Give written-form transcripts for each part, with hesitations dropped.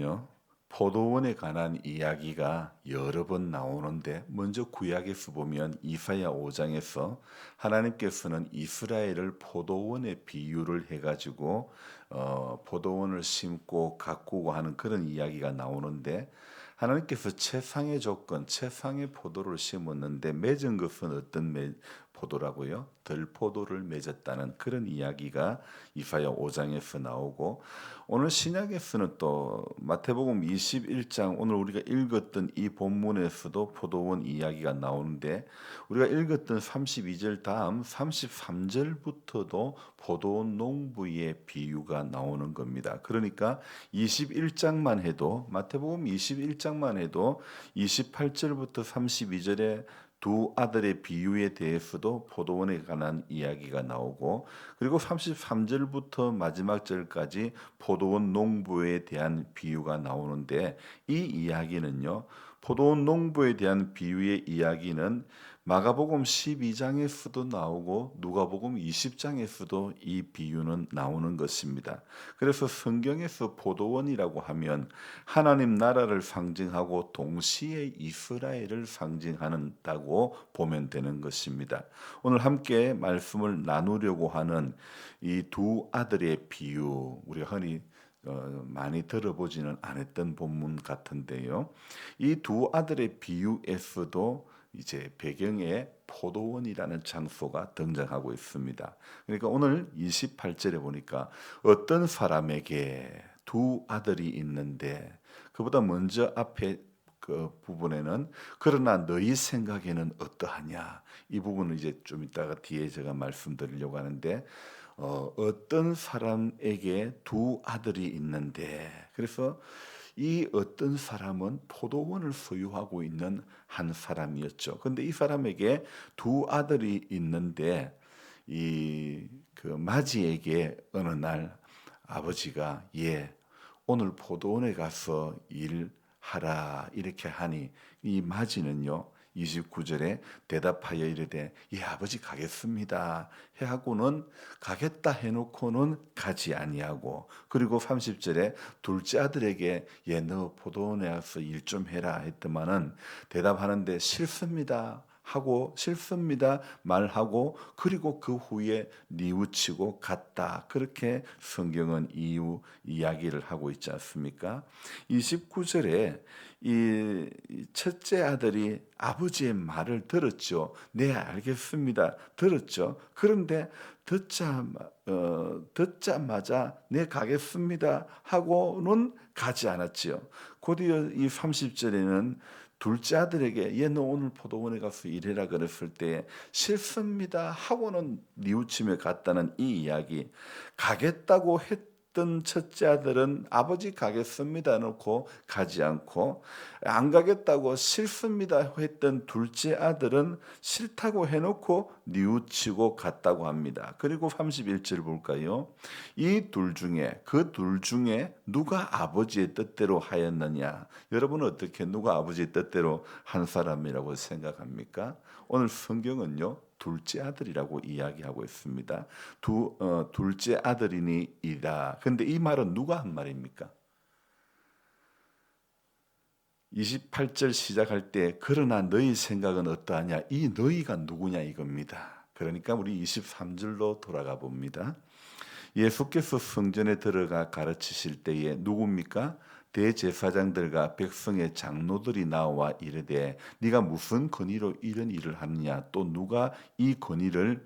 보면요. 포도원에 관한 이야기가 여러 번 나오는데 먼저 구약에서 보면 이사야 5장에서 하나님께서는 이스라엘을 포도원에 비유를 해가지고 포도원을 심고 가꾸고 하는 그런 이야기가 나오는데 하나님께서 최상의 조건, 최상의 포도를 심었는데 맺은 것은 어떤 포도라고요? 들포도를 맺었다는 그런 이야기가 이사야 5장에서 나오고 오늘 신약에서는 또 마태복음 21장 오늘 우리가 읽었던 이 본문에서도 포도원 이야기가 나오는데 우리가 읽었던 32절 다음 33절부터도 포도원 농부의 비유가 나오는 겁니다. 그러니까 21장만 해도 마태복음 21장만 해도 28절부터 32절에 두 아들의 비유에 대해서도 포도원에 관한 이야기가 나오고 그리고 33절부터 마지막 절까지 포도원 농부에 대한 비유가 나오는데 이 이야기는요. 포도원 농부에 대한 비유의 이야기는 마가복음 12장에서도 나오고 누가복음 20장에서도 이 비유는 나오는 것입니다. 그래서 성경에서 포도원이라고 하면 하나님 나라를 상징하고 동시에 이스라엘을 상징한다고 보면 되는 것입니다. 오늘 함께 말씀을 나누려고 하는 이 두 아들의 비유 우리가 흔히 많이 들어보지는 않았던 본문 같은데요. 이 두 아들의 비유에서도 이제 배경에 포도원이라는 장소가 등장하고 있습니다. 그러니까 오늘 28절에 보니까 어떤 사람에게 두 아들이 있는데 그보다 먼저 앞에 그 부분에는 그러나 너희 생각에는 어떠하냐 이 부분을 이제 좀 이따가 뒤에 제가 말씀드리려고 하는데 어떤 사람에게 두 아들이 있는데 그래서 이 어떤 사람은 포도원을 소유하고 있는 한 사람이었죠. 근데 이 사람에게 두 아들이 있는데 이 그 마지에게 어느 날 아버지가 오늘 포도원에 가서 일하라 이렇게 하니 이 마지는요. 29절에 대답하여 이르되 예 아버지 가겠습니다 해하고는 가겠다 해놓고는 가지 아니하고 그리고 30절에 둘째 아들에게 예 너 포도원에 와서 일 좀 해라 했더만은 대답하는데 싫습니다 하고 싫습니다 말하고 그리고 그 후에 뉘우치고 갔다 그렇게 성경은 이유 이야기를 하고 있지 않습니까? 29절에 이 첫째 아들이 아버지의 말을 들었죠. 네, 알겠습니다. 들었죠. 그런데 듣자마자 네, 가겠습니다. 하고는 가지 않았지요. 곧이어 이 30절에는 둘째 아들에게 얘 너 오늘 포도원에 가서 일해라 그랬을 때 싫습니다 하고는 뉘우치며 갔다는 이 이야기 가겠다고 했던 첫째 아들은 아버지 가겠습니다 놓고 가지 않고 안 가겠다고 싫습니다 했던 둘째 아들은 싫다고 해놓고 뉘우치고 갔다고 합니다. 그리고 31절 볼까요? 이 둘 중에 누가 아버지의 뜻대로 하였느냐? 여러분은 어떻게 누가 아버지의 뜻대로 한 사람이라고 생각합니까? 오늘 성경은요. 둘째 아들이라고 이야기하고 있습니다. 둘째 아들이니이다. 근데 이 말은 누가 한 말입니까? 28절 시작할 때 그러나 너희 생각은 어떠하냐? 이 너희가 누구냐 이겁니다. 그러니까 우리 23절로 돌아가 봅니다. 예수께서 성전에 들어가 가르치실 때에 누굽니까? 대제사장들과 백성의 장로들이 나와 이르되 네가 무슨 권위로 이런 일을 하느냐 또 누가 이 권위를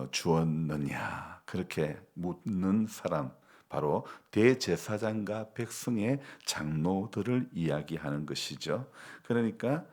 주었느냐 그렇게 묻는 사람 바로 대제사장과 백성의 장로들을 이야기하는 것이죠. 그러니까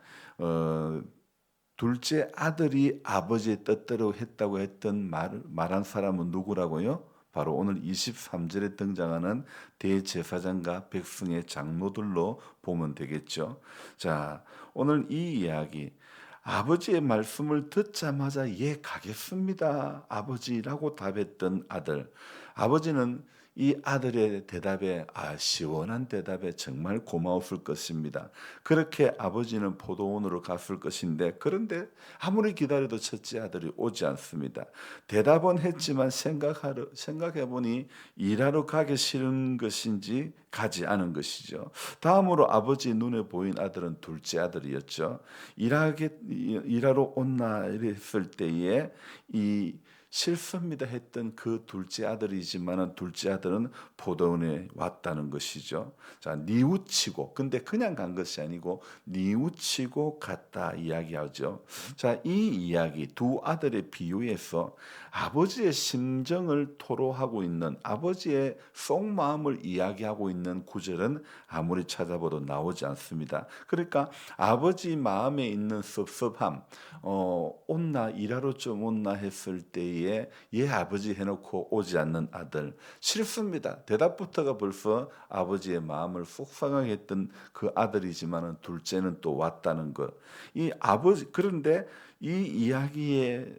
둘째 아들이 아버지의 뜻대로 했다고 했던 말한 사람은 누구라고요? 바로 오늘 23절에 등장하는 대제사장과 백성의 장로들로 보면 되겠죠. 자, 오늘 이 이야기 아버지의 말씀을 듣자마자 예 가겠습니다. 아버지라고 답했던 아들. 아버지는 이 아들의 대답에 시원한 대답에 정말 고마웠을 것입니다. 그렇게 아버지는 포도원으로 갔을 것인데 그런데 아무리 기다려도 첫째 아들이 오지 않습니다. 대답은 했지만 생각해 보니 일하러 가기 싫은 것인지 가지 않은 것이죠. 다음으로 아버지 눈에 보인 아들은 둘째 아들이었죠. 일하러 온나 이랬을 때에 이 싫습니다 했던 그 둘째 아들이지만은 둘째 아들은 포도원에 왔다는 것이죠. 자, 뉘우치고 근데 그냥 간 것이 아니고 뉘우치고 갔다 이야기하죠. 자, 이 이야기 두 아들의 비유에서 아버지의 심정을 토로하고 있는 아버지의 속마음을 이야기하고 있는 구절은 아무리 찾아봐도 나오지 않습니다. 그러니까 아버지 마음에 있는 섭섭함, 온나 일하러 좀 온나 했을 때에 예 아버지 해놓고 오지 않는 아들 싫습니다. 대답부터가 벌써 아버지의 마음을 속상하게 했던 그 아들이지만은 둘째는 또 왔다는 것. 이 아버지 그런데 이 이야기의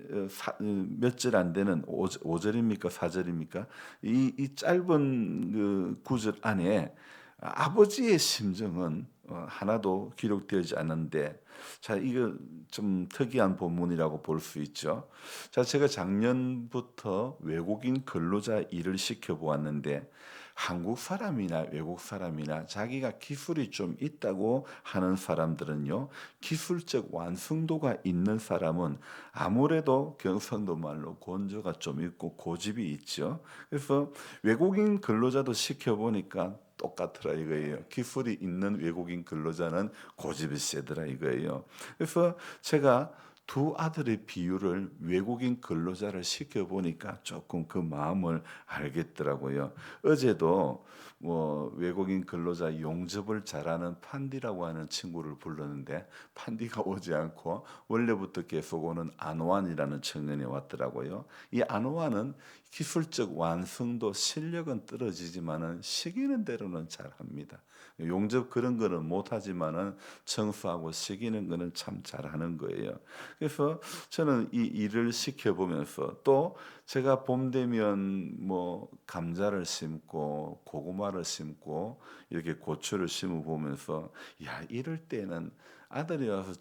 몇 절 안 되는 5절입니까 4절입니까? 이 짧은 그 구절 안에 아버지의 심정은 하나도 기록되지 않는데 자 이거 좀 특이한 본문이라고 볼 수 있죠. 자 제가 작년부터 외국인 근로자 일을 시켜 보았는데 한국 사람이나 외국 사람이나 자기가 기술이 좀 있다고 하는 사람들은요. 기술적 완성도가 있는 사람은 아무래도 경상도 말로 건조가 좀 있고 고집이 있죠. 그래서 외국인 근로자도 시켜 보니까 똑같더라 이거예요. 기술이 있는 외국인 근로자는 고집이 세더라 이거예요. 그래서 제가 두 아들의 비유를 외국인 근로자를 시켜보니까 조금 그 마음을 알겠더라고요. 어제도 뭐 외국인 근로자 용접을 잘하는 판디라고 하는 친구를 불렀는데 판디가 오지 않고 원래부터 계속 오는 안호환이라는 청년이 왔더라고요. 이 안호환은 기술적 완성도 실력은 떨어지지만은 시키는 대로는 잘합니다. 용접 그런 거는 못하지만은 청소하고 시키는 거는 참 잘하는 거예요. 그래서 저는 이 일을 시켜보면서 또 제가 봄 되면 뭐 감자를 심고 고구마를 심고 이렇게 고추를 심어 보면서 야 이럴 때는 아들이 와서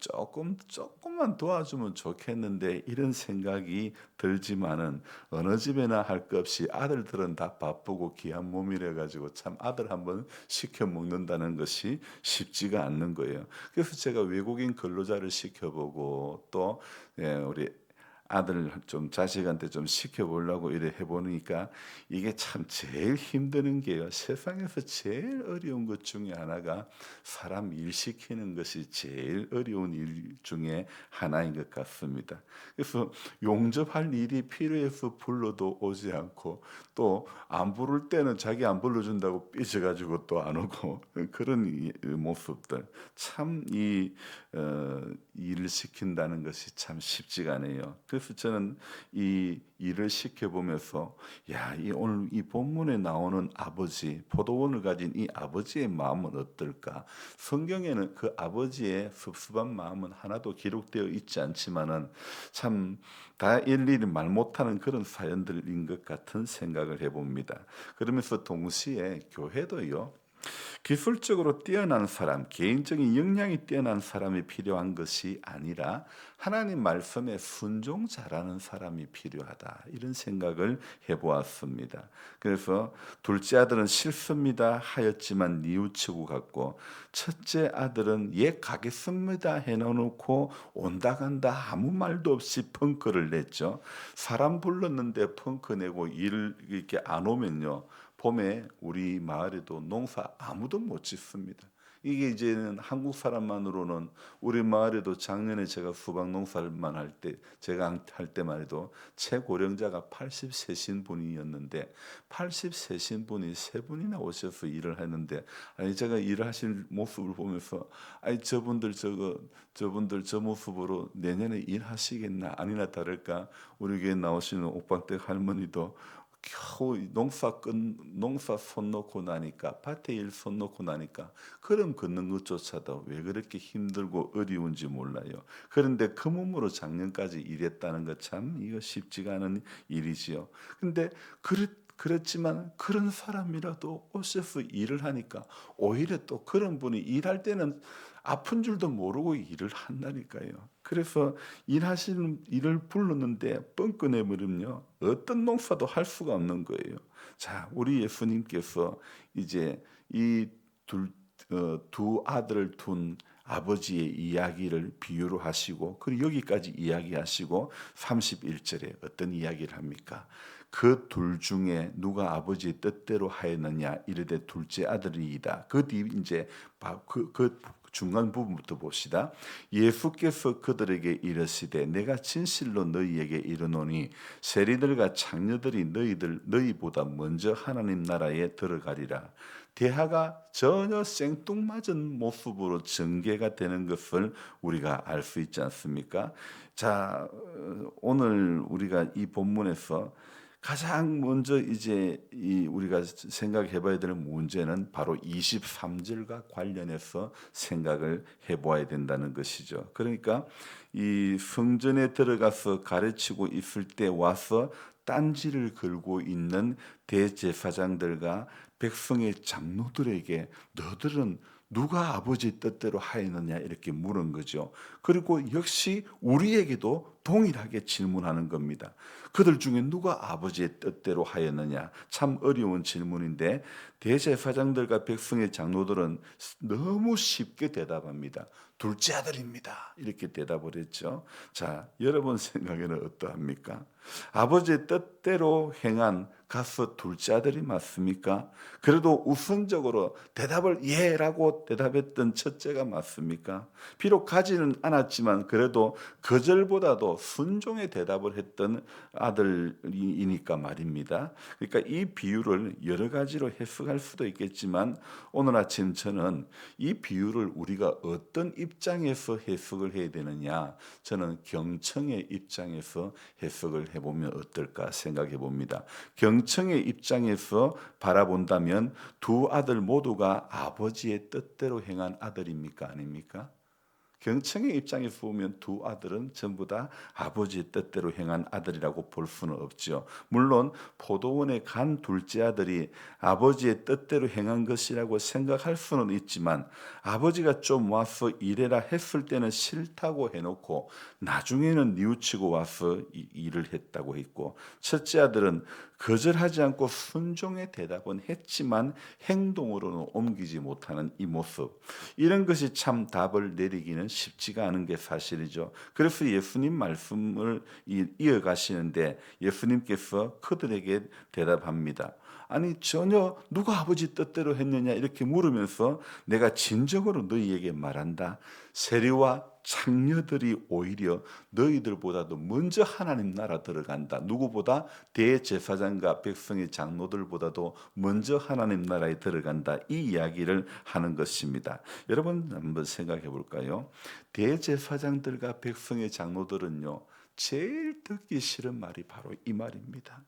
조금만 도와주면 좋겠는데 이런 생각이 들지만은 어느 집에나 할 것 없이 아들들은 다 바쁘고 귀한 몸이래 가지고 참 아들 한번 시켜 먹는다는 것이 쉽지가 않는 거예요. 그래서 제가 외국인 근로자를 시켜보고 또 우리 아들 좀 자식한테 좀 시켜보려고 이래 해보니까 이게 참 제일 힘드는 게요. 세상에서 제일 어려운 것 중에 하나가 사람 일 시키는 것이 제일 어려운 일 중에 하나인 것 같습니다. 그래서 용접할 일이 필요해서 불러도 오지 않고 또 안 부를 때는 자기 안 불러준다고 삐져가지고 또 안 오고 그런 모습들 참이 일을 시킨다는 것이 참 쉽지가 않아요. 그래서 저는 이 일을 시켜보면서 야, 이 오늘 이 본문에 나오는 아버지, 포도원을 가진 이 아버지의 마음은 어떨까? 성경에는 그 아버지의 섭섭한 마음은 하나도 기록되어 있지 않지만은 참 다 일일이 말 못하는 그런 사연들인 것 같은 생각을 해봅니다. 그러면서 동시에 교회도요. 기술적으로 뛰어난 사람, 개인적인 역량이 뛰어난 사람이 필요한 것이 아니라 하나님 말씀에 순종 잘하는 사람이 필요하다. 이런 생각을 해보았습니다. 그래서 둘째 아들은 싫습니다 하였지만 뉘우치고 갔고 첫째 아들은 예 가겠습니다 해놓고 온다 간다 아무 말도 없이 펑크를 냈죠. 사람 불렀는데 펑크 내고 일 이렇게 안 오면요. 봄에 우리 마을에도 농사 아무도 못 짓습니다. 이게 이제는 한국 사람만으로는 우리 마을에도 작년에 제가 수박 농사만 할 때 제가 할 때만 해도 최고령자가 83신 분이었는데 83신 분이 세 분이나 오셔서 일을 했는데 아니 제가 일하실 모습을 보면서 아니 저분들 저 모습으로 내년에 일하시겠나 아니나 다를까 우리 교회 나오시는 옥방댁 할머니도 겨우 농사 손 놓고 나니까 밭에 일 손 놓고 나니까 걸음 걷는 것조차도 왜 그렇게 힘들고 어려운지 몰라요. 그런데 그 몸으로 작년까지 일했다는 것 참 이거 쉽지가 않은 일이지요. 근데 그렇지만 그런 사람이라도 오셔서 일을 하니까 오히려 또 그런 분이 일할 때는 아픈 줄도 모르고 일을 한다니까요. 그래서 일하시는 일을 불렀는데 뻥꺼내 버리면요, 어떤 농사도 할 수가 없는 거예요. 자, 우리 예수님께서 이제 이 두 아들을 둔 아버지의 이야기를 비유로 하시고, 그리고 여기까지 이야기하시고 31절에 어떤 이야기를 합니까? 그 둘 중에 누가 아버지의 뜻대로 하였느냐 이르되 둘째 아들이이다. 그 뒤 이제 그 중간 부분부터 봅시다. 예수께서 그들에게 이르시되 내가 진실로 너희에게 이르노니 세리들과 창녀들이 너희보다 먼저 하나님 나라에 들어가리라. 대하가 전혀 생뚱맞은 모습으로 전개가 되는 것을 우리가 알 수 있지 않습니까? 자, 오늘 우리가 이 본문에서 가장 먼저 이제 우리가 생각해 봐야 되는 문제는 바로 23절과 관련해서 생각을 해 보아야 된다는 것이죠. 그러니까 이 성전에 들어가서 가르치고 있을 때 와서 딴지를 걸고 있는 대제사장들과 백성의 장로들에게 너들은 누가 아버지 뜻대로 하였느냐 이렇게 물은 거죠. 그리고 역시 우리에게도 동일하게 질문하는 겁니다. 그들 중에 누가 아버지의 뜻대로 하였느냐? 참 어려운 질문인데 대제사장들과 백성의 장로들은 너무 쉽게 대답합니다. 둘째 아들입니다. 이렇게 대답을 했죠. 자, 여러분 생각에는 어떠합니까? 아버지의 뜻대로 행한 가서 둘째 아들이 맞습니까? 그래도 우선적으로 대답을 예라고 대답했던 첫째가 맞습니까? 비록 가지는 않았지만 그래도 거절보다도 순종의 대답을 했던 아들이니까 말입니다. 그러니까 이 비유를 여러 가지로 해석할 수도 있겠지만 오늘 아침 저는 이 비유를 우리가 어떤 입장에서 해석을 해야 되느냐, 저는 경청의 입장에서 해석을 해보면 어떨까 생각해 봅니다. 경청의 입장에서 바라본다면 두 아들 모두가 아버지의 뜻대로 행한 아들입니까? 아닙니까? 경청의 입장에서 보면 두 아들은 전부 다 아버지의 뜻대로 행한 아들이라고 볼 수는 없죠. 물론 포도원에 간 둘째 아들이 아버지의 뜻대로 행한 것이라고 생각할 수는 있지만 아버지가 좀 와서 일해라 했을 때는 싫다고 해놓고 나중에는 뉘우치고 와서 일을 했다고 했고, 첫째 아들은 거절하지 않고 순종의 대답은 했지만 행동으로는 옮기지 못하는 이 모습, 이런 것이 참 답을 내리기는 쉽지가 않은 게 사실이죠. 그래서 예수님 말씀을 이어가시는데 예수님께서 그들에게 대답합니다. 아니 전혀 누가 아버지 뜻대로 했느냐 이렇게 물으면서 내가 진정으로 너희에게 말한다. 세리와 창녀들이 오히려 너희들보다도 먼저 하나님 나라 들어간다. 누구보다 대제사장과 백성의 장로들보다도 먼저 하나님 나라에 들어간다. 이 이야기를 하는 것입니다. 여러분 한번 생각해 볼까요? 대제사장들과 백성의 장로들은요, 제일 듣기 싫은 말이 바로 이 말입니다.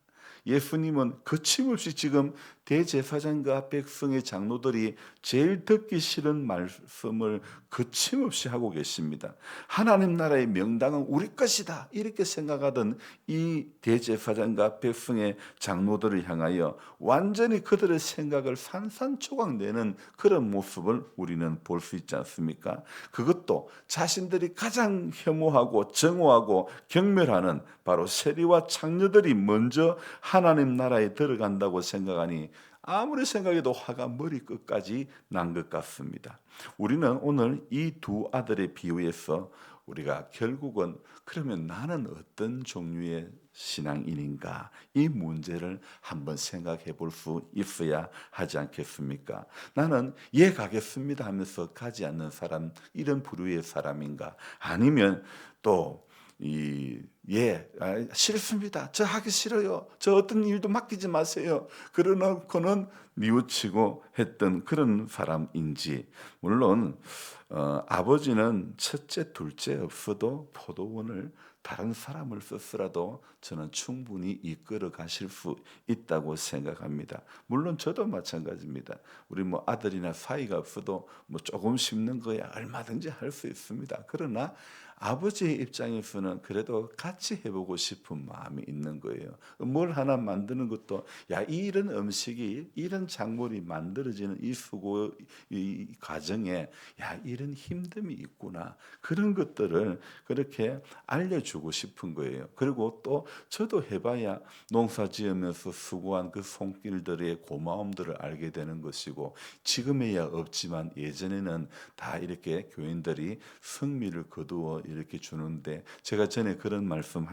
예수님은 거침없이 지금 대제사장과 백성의 장로들이 제일 듣기 싫은 말씀을 거침없이 하고 계십니다. 하나님 나라의 명당은 우리 것이다 이렇게 생각하던 이 대제사장과 백성의 장로들을 향하여 완전히 그들의 생각을 산산조각 내는 그런 모습을 우리는 볼 수 있지 않습니까? 그것도 자신들이 가장 혐오하고 정오하고 경멸하는 바로 세리와 창녀들이 먼저 하나님 나라에 들어간다고 생각하니 아무리 생각해도 화가 머리끝까지 난 것 같습니다. 우리는 오늘 이 두 아들의 비유에서 우리가 결국은 그러면 나는 어떤 종류의 신앙인인가, 이 문제를 한번 생각해 볼 수 있어야 하지 않겠습니까? 나는 예 가겠습니다 하면서 가지 않는 사람, 이런 부류의 사람인가? 아니면 또 싫습니다. 저 하기 싫어요. 저 어떤 일도 맡기지 마세요. 그러놓고는 뉘우치고 했던 그런 사람인지. 물론 아버지는 첫째, 둘째 없어도 포도원을 다른 사람을 썼으라도 저는 충분히 이끌어 가실 수 있다고 생각합니다. 물론 저도 마찬가지입니다. 우리 아들이나 사이가 없어도 조금 심는 거야 얼마든지 할 수 있습니다. 그러나 아버지의 입장에서는 그래도 같이 해보고 싶은 마음이 있는 거예요. 뭘 하나 만드는 것도 야 이런 음식이 이런 작물이 만들어지는 이 수고 이 과정에 야 이런 힘듦이 있구나 그런 것들을 그렇게 알려주고 싶은 거예요. 그리고 또 저도 해봐야 농사 지으면서 수고한 그 손길들의 고마움들을 알게 되는 것이고 지금에야 없지만 예전에는 다 이렇게 교인들이 성미를 거두어 이렇게 주는데 제가 전에 그런 말씀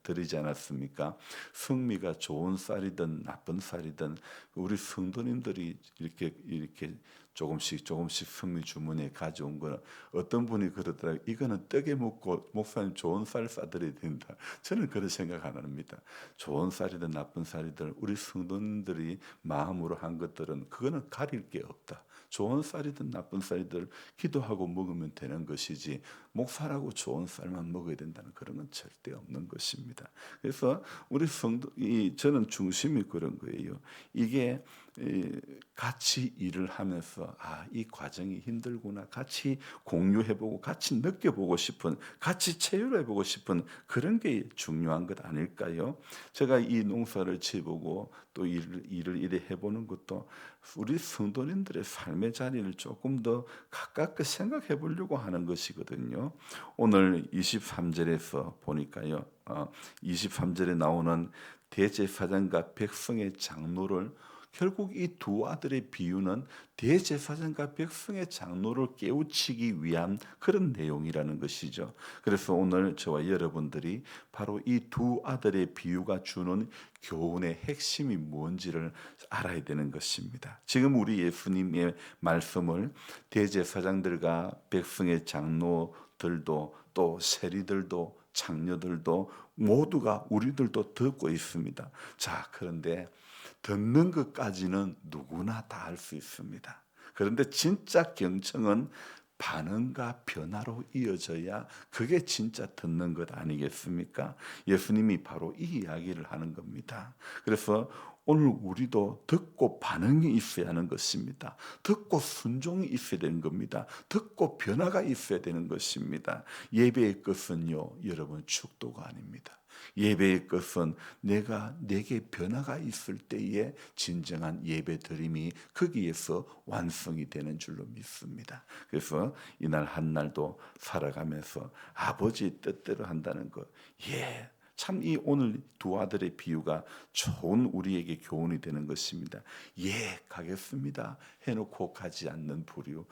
드리지 않았습니까? 성미가 좋은 쌀이든 나쁜 쌀이든 우리 성도님들이 이렇게 조금씩 성미 주문에 가져온 거는 어떤 분이 그러더라고요. 이거는 떡에 묻고 목사님 좋은 쌀 싸드려야 된다. 저는 그런 생각 안 합니다. 좋은 쌀이든 나쁜 쌀이든 우리 성도님들이 마음으로 한 것들은 그거는 가릴 게 없다. 좋은 쌀이든 나쁜 쌀이든 기도하고 먹으면 되는 것이지 목사라고 좋은 쌀만 먹어야 된다는 그런 건 절대 없는 것입니다. 그래서 우리 저는 중심이 그런 거예요. 이게 같이 일을 하면서 이 과정이 힘들구나 같이 공유해보고 같이 느껴보고 싶은 같이 체휼해보고 싶은 그런 게 중요한 것 아닐까요? 제가 이 농사를 지어보고 또 일을 이래 해보는 것도 우리 성도님들의 삶의 자리를 조금 더 가깝게 생각해 보려고 하는 것이거든요. 오늘 23절에서 보니까요. 23절에 나오는 대제사장과 백성의 장로를 결국 이 두 아들의 비유는 대제사장과 백성의 장로를 깨우치기 위한 그런 내용이라는 것이죠. 그래서 오늘 저와 여러분들이 바로 이 두 아들의 비유가 주는 교훈의 핵심이 뭔지를 알아야 되는 것입니다. 지금 우리 예수님의 말씀을 대제사장들과 백성의 장로들도 또 세리들도 장녀들도 모두가 우리들도 듣고 있습니다. 자, 그런데 듣는 것까지는 누구나 다 할 수 있습니다. 그런데 진짜 경청은 반응과 변화로 이어져야 그게 진짜 듣는 것 아니겠습니까? 예수님이 바로 이 이야기를 하는 겁니다. 그래서 오늘 우리도 듣고 반응이 있어야 하는 것입니다. 듣고 순종이 있어야 되는 겁니다. 듣고 변화가 있어야 되는 것입니다. 예배의 것은요, 여러분 축도가 아닙니다. 예배의 것은 내게 변화가 있을 때에 진정한 예배 드림이 거기에서 완성이 되는 줄로 믿습니다. 그래서 이날 한날도 살아가면서 아버지 뜻대로 한다는 것. 참 이 오늘 두 아들의 비유가 좋은 우리에게 교훈이 되는 것입니다. 가겠습니다 해놓고 가지 않는 부류.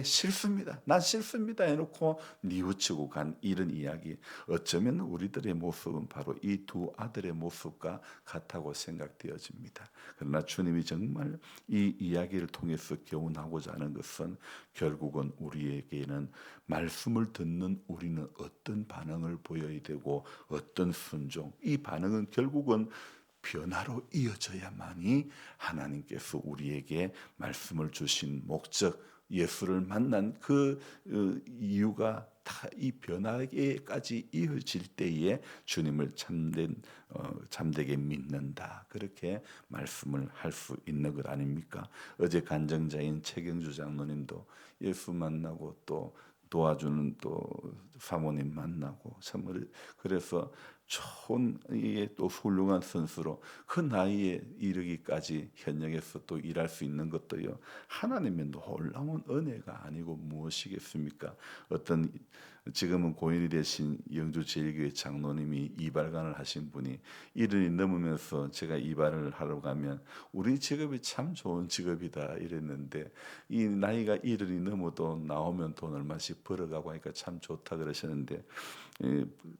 싫습니다. 난 싫습니다 해놓고 뉘우치고 간 이런 이야기. 어쩌면 우리들의 모습은 바로 이 두 아들의 모습과 같다고 생각되어집니다. 그러나 주님이 정말 이 이야기를 통해서 교훈하고자 하는 것은 결국은 우리에게는 말씀을 듣는 우리는 어떤 반응을 보여야 되고 어떤 순종, 이 반응은 결국은 변화로 이어져야만이 하나님께서 우리에게 말씀을 주신 목적, 예수를 만난 그 이유가 다 이 변화에까지 이어질 때에 주님을 참되게 믿는다. 그렇게 말씀을 할 수 있는 것 아닙니까? 어제 간증자인 최경주 장로님도 예수 만나고 또 도와주는 또 사모님 만나고 참 그래서 좋은 이게 또 훌륭한 선수로 그 나이에 이르기까지 현역에서 또 일할 수 있는 것도요 하나님의 놀라운 은혜가 아니고 무엇이겠습니까? 어떤 지금은 고인이 되신 영주제일교회 장로님이 이발관을 하신 분이 70이 넘으면서 제가 이발을 하러 가면 우리 직업이 참 좋은 직업이다 이랬는데 이 나이가 70이 넘어도 나오면 돈 얼마씩 벌어가고 하니까 참 좋다 그러시는데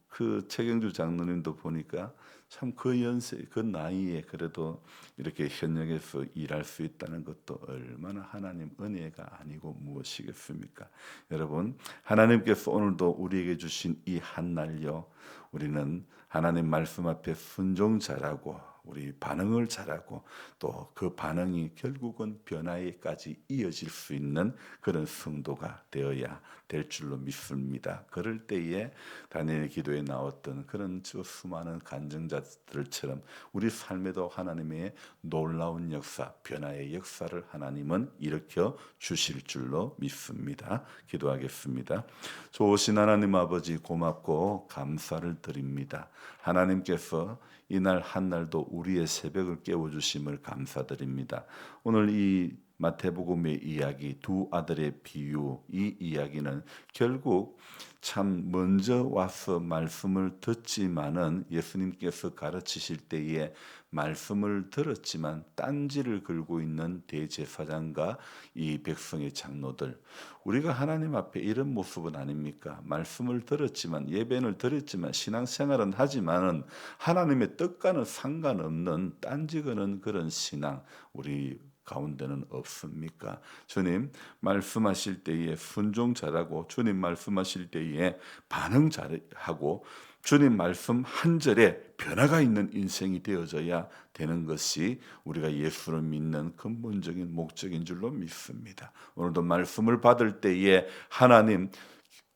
그 최경주 장로님도 보니까 참 그 연세, 그 나이에 그래도 이렇게 현역에서 일할 수 있다는 것도 얼마나 하나님 은혜가 아니고 무엇이겠습니까? 여러분, 하나님께서 오늘도 우리에게 주신 이 한 날요, 우리는 하나님 말씀 앞에 순종 잘하고 우리 반응을 잘하고 또 그 반응이 결국은 변화에까지 이어질 수 있는 그런 성도가 되어야 될 줄로 믿습니다. 그럴 때에 다니엘 기도에 나왔던 그런 저 수많은 간증자들처럼 우리 삶에도 하나님의 놀라운 역사, 변화의 역사를 하나님은 일으켜 주실 줄로 믿습니다. 기도하겠습니다. 좋으신 하나님 아버지, 고맙고 감사를 드립니다. 하나님께서 이날 한날도 우리의 새벽을 깨워주심을 감사드립니다. 오늘 이 마태복음의 이야기, 두 아들의 비유, 이 이야기는 결국 참 먼저 와서 말씀을 듣지만은 예수님께서 가르치실 때에 말씀을 들었지만 딴지를 걸고 있는 대제사장과 이 백성의 장로들, 우리가 하나님 앞에 이런 모습은 아닙니까? 말씀을 들었지만, 예배를 드렸지만, 신앙생활은 하지만은 하나님의 뜻과는 상관없는 딴지 거는 그런 신앙, 우리 가운데는 없습니까? 주님 말씀하실 때에 순종 잘하고, 주님 말씀하실 때에 반응 잘하고, 주님 말씀 한 절에 변화가 있는 인생이 되어져야 되는 것이 우리가 예수를 믿는 근본적인 목적인 줄로 믿습니다. 오늘도 말씀을 받을 때에 하나님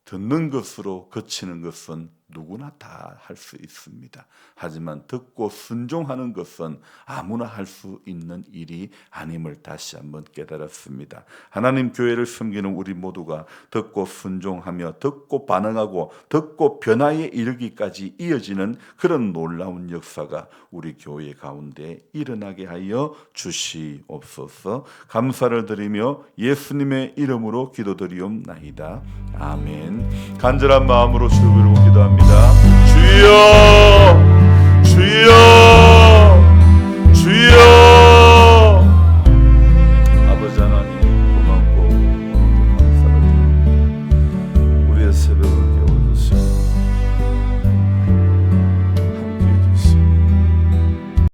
듣는 것으로 그치는 것은 누구나 다 할 수 있습니다. 하지만 듣고 순종하는 것은 아무나 할 수 있는 일이 아님을 다시 한번 깨달았습니다. 하나님 교회를 섬기는 우리 모두가 듣고 순종하며 듣고 반응하고 듣고 변화에 이르기까지 이어지는 그런 놀라운 역사가 우리 교회 가운데 일어나게 하여 주시옵소서. 감사를 드리며 예수님의 이름으로 기도드리옵나이다. 아멘. 간절한 마음으로 주를 기도합니다.